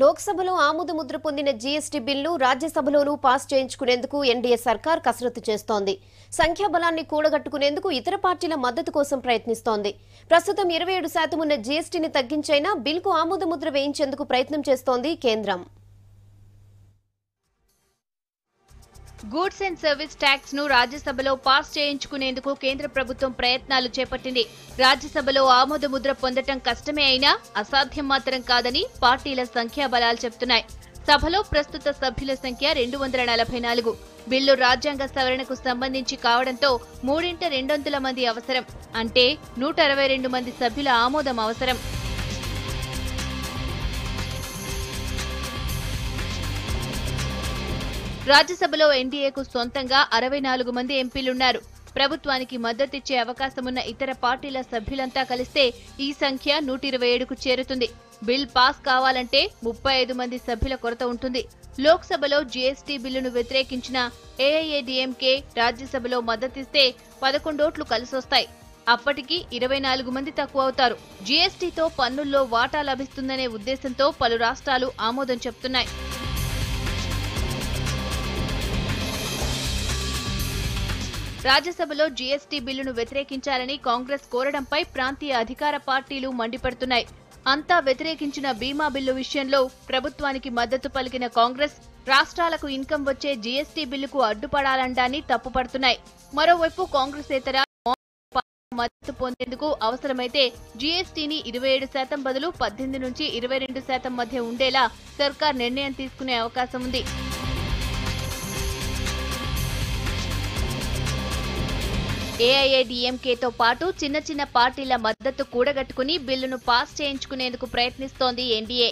లోక్సభలో ఆమోదముద్ర పొందిన GST bill రాజ్యసభలోనూ pass చేయించుకునేందుకు NDA సర్కార్ కసరత్తు చేస్తోంది. సంఖ్యాబలాన్ని కూడగట్టుకునేందుకు ఇతర పార్టీల మద్దతు కోసం ప్రయత్నిస్తోంది. ప్రస్తుతం 27% ఉన్న జీఎస్టీని తగ్గించైనా బిల్లుకు ఆమోదముద్ర వేయించేందుకు ప్రయత్నం చేస్తోంది కేంద్రం. గూడ్స్ అండ్ సర్వీస్ ట్యాక్స్ ను రాజ్యసభలో పాస్ చేయించుకునేందుకు కేంద్ర ప్రభుత్వం ప్రయత్నాలు చేపట్టింది. రాజ్యసభలో ఆమోదముద్ర పొందటం కష్టమే అయినా అసాధ్యం మాత్రం కాదని పార్టీల సంఖ్యాబలాలు చెబుతున్నాయి. సభలో ప్రస్తుత సభ్యుల సంఖ్య 244. బిల్లు రాజ్యాంగ సవరణకు సంబంధించి కావడంతో 3/2 మంది అవసరం. అంటే 162 మంది సభ్యుల ఆమోదం అవసరం. రాజ్యసభలో ఎన్డీఏకు సొంతంగా 64 మంది ఎంపీలున్నారు. ప్రభుత్వానికి మద్దతిచ్చే అవకాశమున్న ఇతర పార్టీల సభ్యులంతా కలిస్తే ఈ సంఖ్య 127కు చేరుతుంది. బిల్ పాస్ కావాలంటే 35 మంది సభ్యుల కొరత ఉంటుంది. లోక్సభలో జీఎస్టీ బిల్లును వ్యతిరేకించిన ఏఐఏడీఎంకే రాజ్యసభలో మద్దతిస్తే 11 ఓట్లు కలిసొస్తాయి. అప్పటికి 24 మంది తక్కువ అవుతారు. జీఎస్టీతో పన్నుల్లో వాటా లభిస్తుందనే ఉద్దేశంతో పలు రాష్ట్రాలు ఆమోదం చెప్తున్నాయి. రాజ్యసభలో జీఎస్టీ బిల్లును వ్యతిరేకించాలని కాంగ్రెస్ కోరడంపై ప్రాంతీయ అధికార పార్టీలు మండిపడుతున్నాయి. అంతా వ్యతిరేకించిన బీమా బిల్లు విషయంలో ప్రభుత్వానికి మద్దతు పలికిన కాంగ్రెస్ రాష్ట్రాలకు ఇన్కమ్ వచ్చే జీఎస్టీ బిల్లుకు అడ్డుపడాలంటాన్ని తప్పుపడుతున్నాయి. మరోవైపు కాంగ్రెసేతర మద్దతు పొందేందుకు అవసరమైతే జీఎస్టీని 27% బదులు 18 నుంచి 22% మధ్య ఉండేలా సర్కార్ నిర్ణయం తీసుకునే అవకాశం ఉంది. ఏఐఏడీఎంకేతో పాటు చిన్న చిన్న పార్టీల మద్దతు కూడగట్టుకుని బిల్లును పాస్ చేయించుకునేందుకు ప్రయత్నిస్తోంది ఎన్డీఏ.